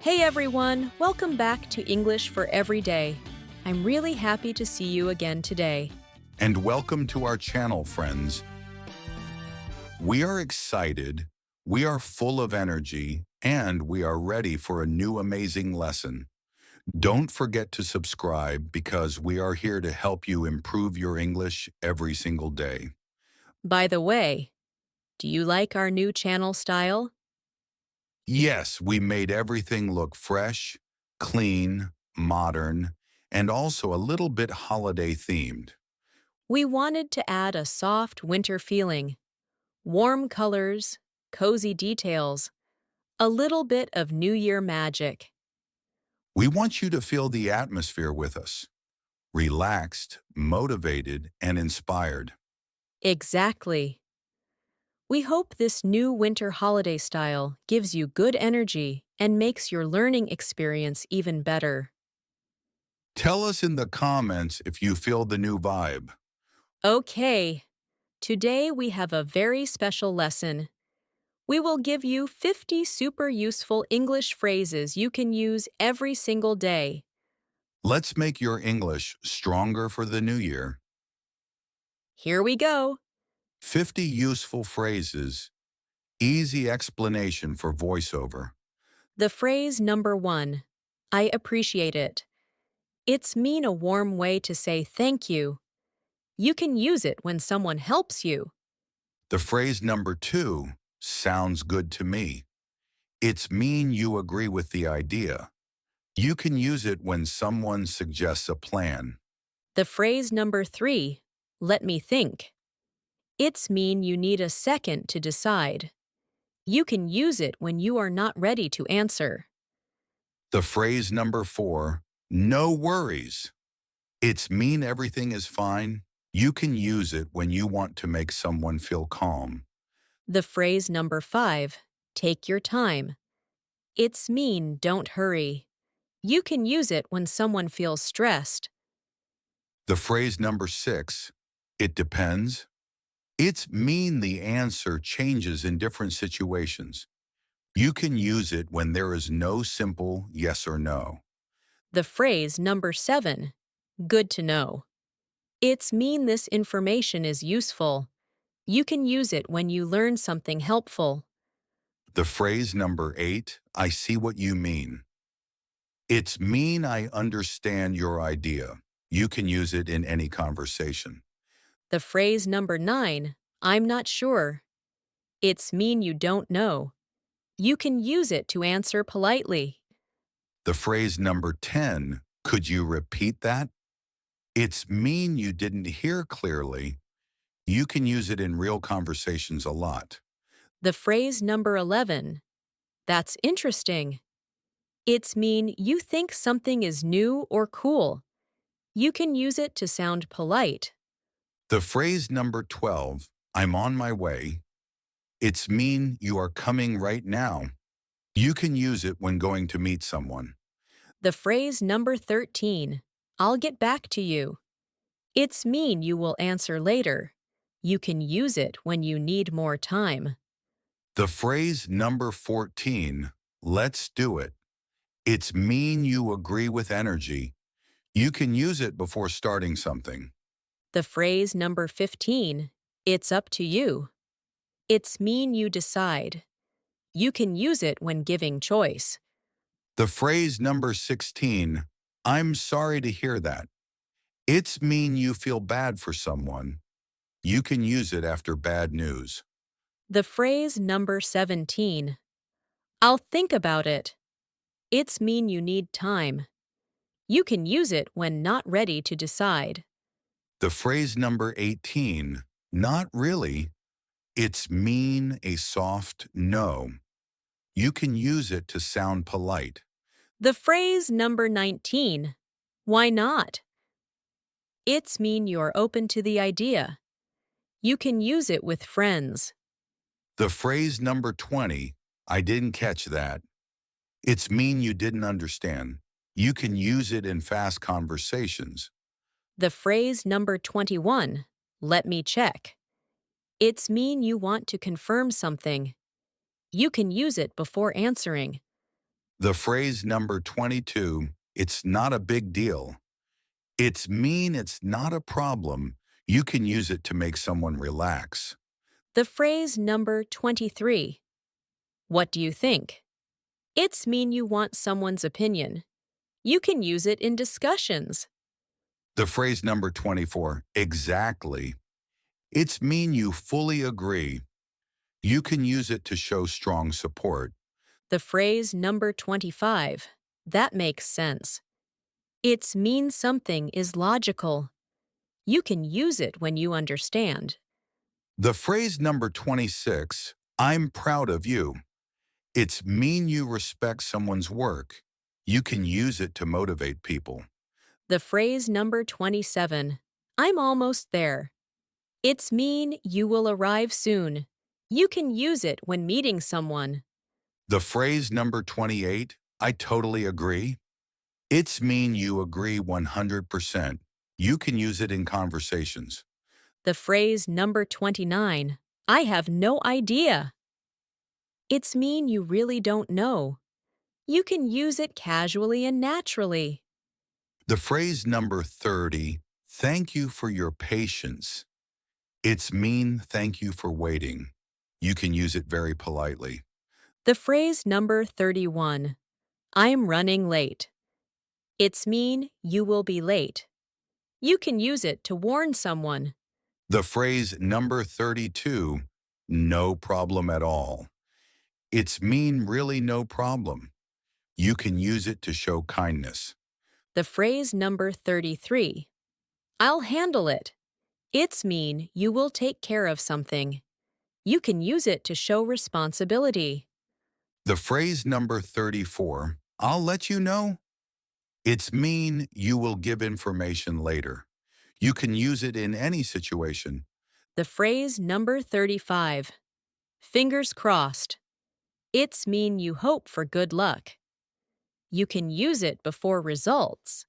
Hey everyone, welcome back to English for Every Day. I'm really happy to see you again today. And welcome to our channel, friends. We are excited, we are full of energy, and we are ready for a new amazing lesson. Don't forget to subscribe because we are here to help you improve your English every single day. By the way, do you like our new channel style? Yes, we made everything look fresh, clean, modern, and also a little bit holiday themed. We wanted to add a soft winter feeling, warm colors, cozy details, a little bit of New Year magic. We want you to feel the atmosphere with us, relaxed, motivated, and inspired. Exactly. We hope this new winter holiday style gives you good energy and makes your learning experience even better. Tell us in the comments if you feel the new vibe. Okay, today we have a very special lesson. We will give you 50 super useful English phrases you can use every single day. Let's make your English stronger for the new year. Here we go. 50 useful phrases, easy explanation for voiceover. The phrase number 1, I appreciate it. It's mean a warm way to say thank you. You can use it when someone helps you. The phrase number 2, sounds good to me. It's mean you agree with the idea. You can use it when someone suggests a plan. The phrase number 3, let me think. It's mean you need a second to decide. You can use it when you are not ready to answer. The phrase number 4, no worries. It's mean everything is fine. You can use it when you want to make someone feel calm. The phrase number 5, take your time. It's mean don't hurry. You can use it when someone feels stressed. The phrase number 6, it depends. It's mean the answer changes in different situations. You can use it when there is no simple yes or no. The phrase number 7, good to know. It's mean this information is useful. You can use it when you learn something helpful. The phrase number 8, I see what you mean. It's mean I understand your idea. You can use it in any conversation. The phrase number 9, I'm not sure. It's mean you don't know. You can use it to answer politely. The phrase number 10, could you repeat that? It's mean you didn't hear clearly. You can use it in real conversations a lot. The phrase number 11, that's interesting. It's mean you think something is new or cool. You can use it to sound polite. The phrase number 12, I'm on my way. It's mean you are coming right now. You can use it when going to meet someone. The phrase number 13, I'll get back to you. It's mean you will answer later. You can use it when you need more time. The phrase number 14, let's do it. It's mean you agree with energy. You can use it before starting something. The phrase number 15, it's up to you. It's mean you decide. You can use it when giving choice. The phrase number 16, I'm sorry to hear that. It's mean you feel bad for someone. You can use it after bad news. The phrase number 17, I'll think about it. It's mean you need time. You can use it when not ready to decide. The phrase number 18, not really. It's mean a soft no. You can use it to sound polite. The phrase number 19, why not? It's mean you're open to the idea. You can use it with friends. The phrase number 20, I didn't catch that. It's mean you didn't understand. You can use it in fast conversations. The phrase number 21, let me check. It's mean you want to confirm something. You can use it before answering. The phrase number 22, it's not a big deal. It's mean it's not a problem. You can use it to make someone relax. The phrase number 23. What do you think? It's mean you want someone's opinion. You can use it in discussions. The phrase number 24, exactly. It's mean you fully agree. You can use it to show strong support. The phrase number 25. That makes sense. It's mean something is logical. You can use it when you understand. The phrase number 26, I'm proud of you. It's mean you respect someone's work. You can use it to motivate people. The phrase number 27. I'm almost there. It's mean you will arrive soon. You can use it when meeting someone. The phrase number 28, I totally agree. It's mean you agree 100%. You can use it in conversations. The phrase number 29. I have no idea. It's mean you really don't know. You can use it casually and naturally. The phrase number 30, thank you for your patience. It's mean thank you for waiting. You can use it very politely. The phrase number 31. I'm running late. It's mean you will be late. You can use it to warn someone. The phrase number 32, no problem at all. It's mean really no problem. You can use it to show kindness. The phrase number 33. I'll handle it. It's mean you will take care of something. You can use it to show responsibility. The phrase number 34, I'll let you know. It's mean you will give information later. You can use it in any situation. The phrase number 35. Fingers crossed. It's mean you hope for good luck. You can use it before results.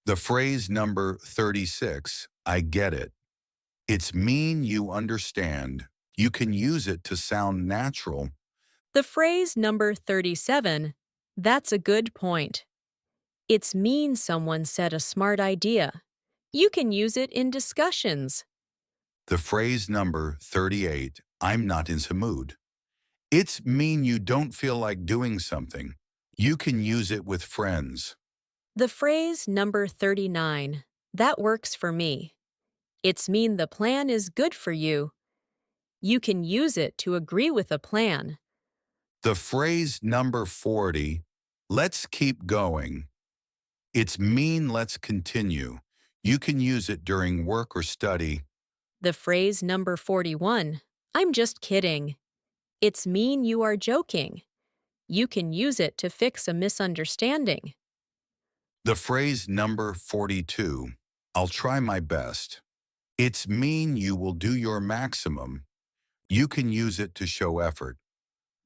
The phrase number 36, I get it. It's mean you understand. You can use it to sound natural. The phrase number 37. That's a good point. It's mean someone said a smart idea. You can use it in discussions. The phrase number 38, I'm not in the mood. It's mean you don't feel like doing something. You can use it with friends. The phrase number 39. That works for me. It's mean the plan is good for you. You can use it to agree with a plan. The phrase number 40, let's keep going. It's mean let's continue. You can use it during work or study. The phrase number 41. I'm just kidding. It's mean you are joking. You can use it to fix a misunderstanding. The phrase number 42, I'll try my best. It's mean you will do your maximum. You can use it to show effort.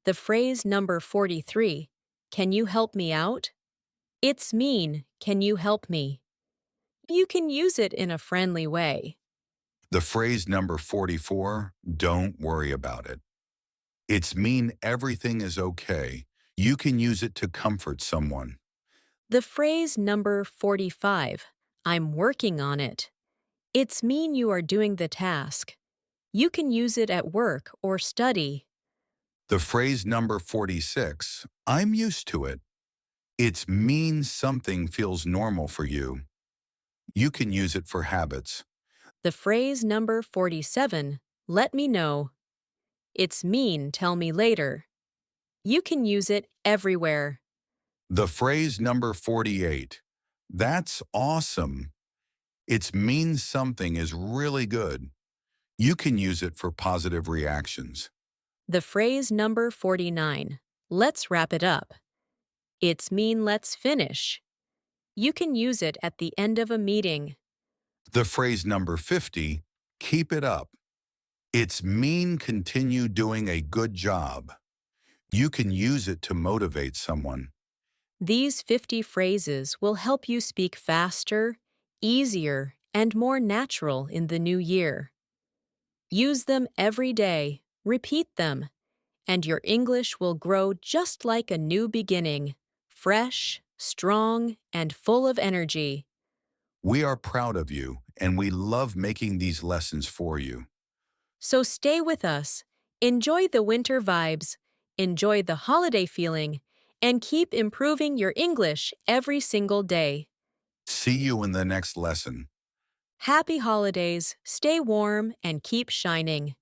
The phrase number 43. Can you help me out? It's mean, can you help me? You can use it in a friendly way. The phrase number 44, don't worry about it. It's mean everything is okay. You can use it to comfort someone. The phrase number 45. I'm working on it. It's mean you are doing the task. You can use it at work or study. The phrase number 46, I'm used to it. It's mean something feels normal for you. You can use it for habits. The phrase number 47. Let me know. It's mean tell me later. You can use it everywhere. The phrase number 48, that's awesome. It's mean something is really good. You can use it for positive reactions. The phrase number 49. Let's wrap it up. It's mean let's finish. You can use it at the end of a meeting. The phrase number 50, keep it up. It's mean continue doing a good job. You can use it to motivate someone. These 50 phrases will help you speak faster, easier, and more natural in the new year. Use them every day, repeat them, and your English will grow just like a new beginning. fresh, strong, and full of energy. We are proud of you, and we love making these lessons for you. So stay with us, enjoy the winter vibes, enjoy the holiday feeling, and keep improving your English every single day. See you in the next lesson. Happy holidays, stay warm, and keep shining.